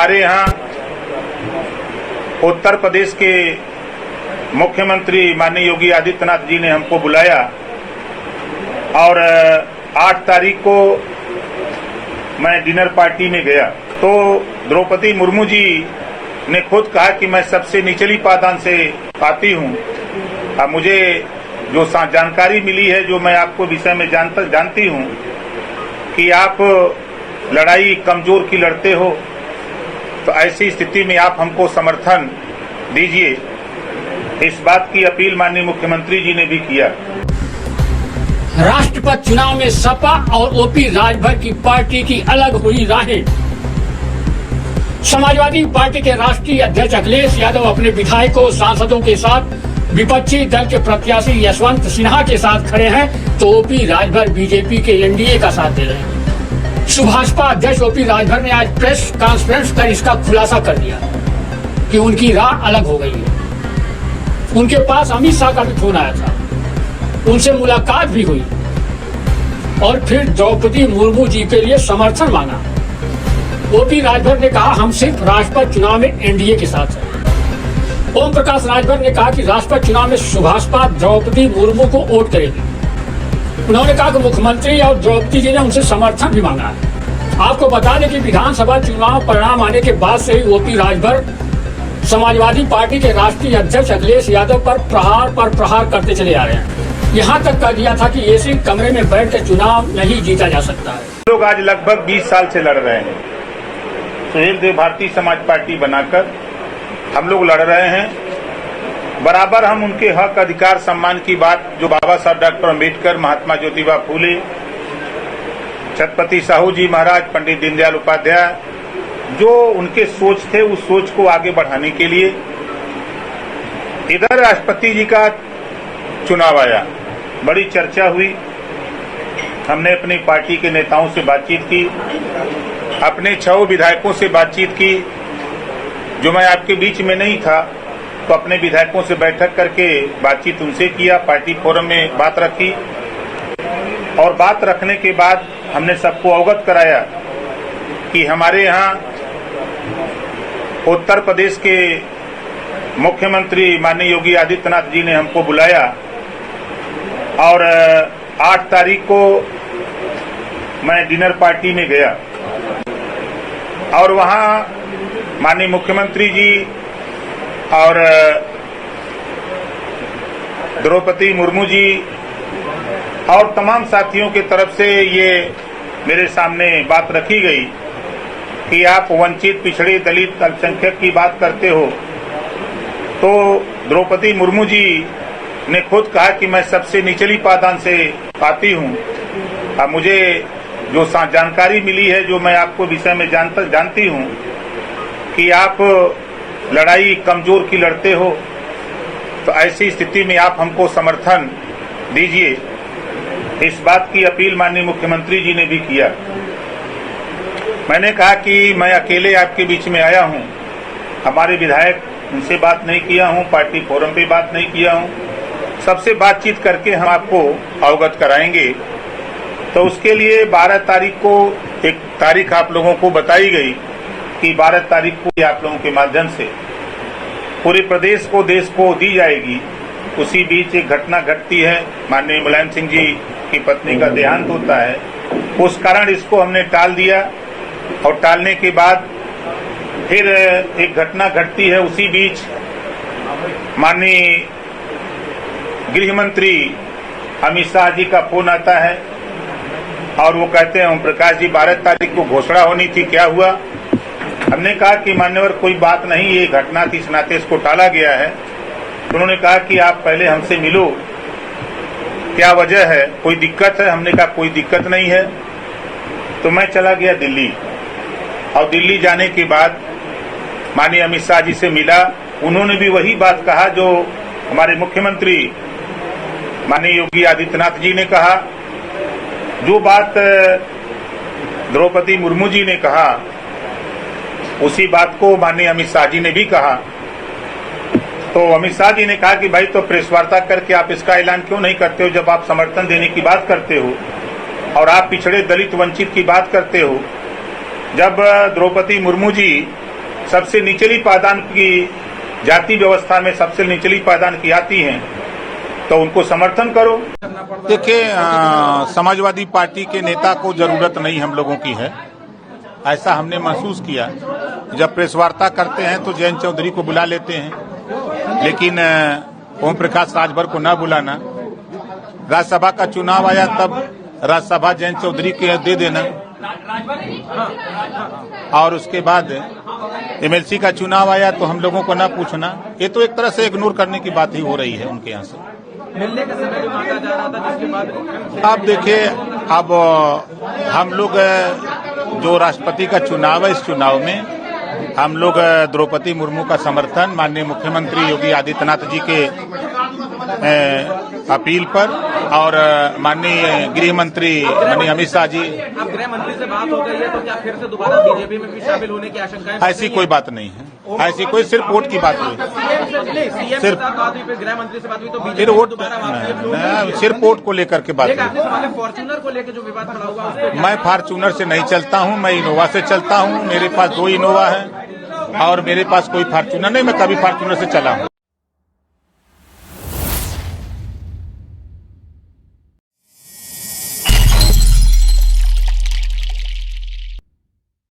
हमारे यहाँ उत्तर प्रदेश के मुख्यमंत्री माननीय योगी आदित्यनाथ जी ने हमको बुलाया और 8 तारीख को मैं डिनर पार्टी में गया तो द्रौपदी मुर्मू जी ने खुद कहा कि मैं सबसे निचली पायदान से आती हूँ। अब मुझे जो जानकारी मिली है, जो मैं आपको विषय में जानती हूँ कि आप लड़ाई कमजोर की लड़ते हो, तो ऐसी स्थिति में आप हमको समर्थन दीजिए। इस बात की अपील माननीय मुख्यमंत्री जी ने भी किया। राष्ट्रपति चुनाव में सपा और ओपी राजभर की पार्टी की अलग हुई राहें। समाजवादी पार्टी के राष्ट्रीय अध्यक्ष अखिलेश यादव अपने विधायकों सांसदों के साथ विपक्षी दल के प्रत्याशी यशवंत सिन्हा के साथ खड़े हैं, तो ओपी राजभर बीजेपी के एनडीए का साथ दे रहे हैं। सुभाषपा अध्यक्ष ओपी राजभर ने आज प्रेस कॉन्फ्रेंस कर इसका खुलासा कर दिया कि उनकी राह अलग हो गई है। उनके पास अमित शाह का भी फोन आया था, उनसे मुलाकात भी हुई और फिर द्रौपदी मुर्मू जी के लिए समर्थन मांगा। ओपी राजभर ने कहा, हम सिर्फ राष्ट्रपति चुनाव में एनडीए के साथ हैं। ओम प्रकाश राजभर ने कहा कि राष्ट्रपति चुनाव में सुभाषपा द्रौपदी मुर्मू को वोट करेगी। उन्होंने कहा कि मुख्यमंत्री और द्रौपदी जी ने उनसे समर्थन भी मांगा है। आपको बता दें कि विधानसभा चुनाव परिणाम आने के बाद से ही ओपी राजभर समाजवादी पार्टी के राष्ट्रीय अध्यक्ष अखिलेश यादव पर प्रहार करते चले आ रहे हैं। यहाँ तक कह दिया था कि एसी कमरे में बैठ कर चुनाव नहीं जीता जा सकता है। लोग आज लगभग 20 साल से लड़ रहे हैं। सुहेल देव भारतीय समाज पार्टी बनाकर हम लोग लड़ रहे हैं। बराबर हम उनके हक अधिकार सम्मान की बात, जो बाबा साहब डॉक्टर अम्बेडकर, महात्मा ज्योतिबा फूले, छत्रपति साहू जी महाराज, पंडित दीनदयाल उपाध्याय, जो उनके सोच थे, उस सोच को आगे बढ़ाने के लिए इधर राष्ट्रपति जी का चुनाव आया, बड़ी चर्चा हुई। हमने अपनी पार्टी के नेताओं से बातचीत की, अपने 6 विधायकों से बातचीत की। जो मैं आपके बीच में नहीं था, तो अपने विधायकों से बैठक करके बातचीत उनसे किया, पार्टी फोरम में बात रखी और बात रखने के बाद हमने सबको अवगत कराया कि हमारे यहाँ उत्तर प्रदेश के मुख्यमंत्री माननीय योगी आदित्यनाथ जी ने हमको बुलाया और 8 तारीख को मैं डिनर पार्टी में गया और वहाँ माननीय मुख्यमंत्री जी और द्रौपदी मुर्मू जी और तमाम साथियों की तरफ से ये मेरे सामने बात रखी गई कि आप वंचित, पिछड़े, दलित, अल्पसंख्यक की बात करते हो, तो द्रौपदी मुर्मू जी ने खुद कहा कि मैं सबसे निचली पायदान से आती हूँ। अब मुझे जो जानकारी मिली है, जो मैं आपको विषय में जानती हूँ कि आप लड़ाई कमजोर की लड़ते हो, तो ऐसी स्थिति में आप हमको समर्थन दीजिए। इस बात की अपील माननीय मुख्यमंत्री जी ने भी किया। मैंने कहा कि मैं अकेले आपके बीच में आया हूं, हमारे विधायक, उनसे बात नहीं किया हूं, पार्टी फोरम पे बात नहीं किया हूं, सबसे बातचीत करके हम आपको अवगत कराएंगे। तो उसके लिए 12 तारीख को एक तारीख आप लोगों को बताई गई कि 12 तारीख को आप लोगों के माध्यम से पूरे प्रदेश को, देश को दी जाएगी। उसी बीच एक घटना घटती है, माननीय मुलायम सिंह जी की पत्नी का देहांत होता है, उस कारण इसको हमने टाल दिया और टालने के बाद फिर एक घटना घटती है। उसी बीच माननीय गृह मंत्री अमित शाह जी का फोन आता है और वो कहते हैं, ओम प्रकाश जी 12 तारीख को घोषणा होनी थी, क्या हुआ? हमने कहा कि मान्यवर कोई बात नहीं, ये घटना थी, इस नाते इसको टाला गया है। तो उन्होंने कहा कि आप पहले हमसे मिलो, क्या वजह है, कोई दिक्कत है? हमने कहा कोई दिक्कत नहीं है। तो मैं चला गया दिल्ली और दिल्ली जाने के बाद माननीय अमित शाह जी से मिला। उन्होंने भी वही बात कहा जो हमारे मुख्यमंत्री माननीय योगी आदित्यनाथ जी ने कहा। जो बात द्रौपदी मुर्मू जी ने कहा, उसी बात को माननीय अमित शाह जी ने भी कहा। तो अमित शाह जी ने कहा कि भाई, तो प्रेस वार्ता करके आप इसका ऐलान क्यों नहीं करते हो, जब आप समर्थन देने की बात करते हो और आप पिछड़े, दलित, वंचित की बात करते हो। जब द्रौपदी मुर्मू जी सबसे निचली पायदान की जाति व्यवस्था में सबसे निचली पायदान की आती हैं तो उनको समर्थन करो। देखिए, समाजवादी पार्टी के नेता को जरूरत नहीं हम लोगों की है, ऐसा हमने महसूस किया। जब प्रेस वार्ता करते हैं तो जयंत चौधरी को बुला लेते हैं, लेकिन ओम प्रकाश राजभर को न बुलाना। राज्यसभा का चुनाव आया तब राज्यसभा जयंत चौधरी के दे देना, और उसके बाद एमएलसी का चुनाव आया तो हम लोगों को न पूछना। ये तो एक तरह से इग्नोर करने की बात ही हो रही है उनके यहाँ से। मिलने का समय जो मांगा जा रहा था, जिसके बाद अब देखिए, अब हम लोग जो राष्ट्रपति का चुनाव है, इस चुनाव में हम लोग द्रौपदी मुर्मू का समर्थन माननीय मुख्यमंत्री योगी आदित्यनाथ जी के अपील पर और माननीय गृह मंत्री माननीय अमित शाह जी। अब गृह मंत्री से बात हो गई है, तो क्या फिर से दोबारा बीजेपी में भी शामिल होने की आशंकाएं? ऐसी कोई बात नहीं है, ऐसी कोई सिर्फ वोट की बात हुई। सिर्फ बात हुई, फिर गृह मंत्री से बात हुई, तो फिर बीजेपी वोट दोबारा सिर्फ वोट को लेकर के बात हुई। फॉर्च्यूनर को लेकर जो विवाद खड़ा हुआ, उस पर मैं फॉर्च्यूनर से नहीं चलता हूं, मैं इनोवा से चलता हूं। मेरे पास 2 इनोवा है और मेरे पास कोई फॉर्च्यूनर नहीं, मैं कभी फॉर्च्यूनर से चला हूं।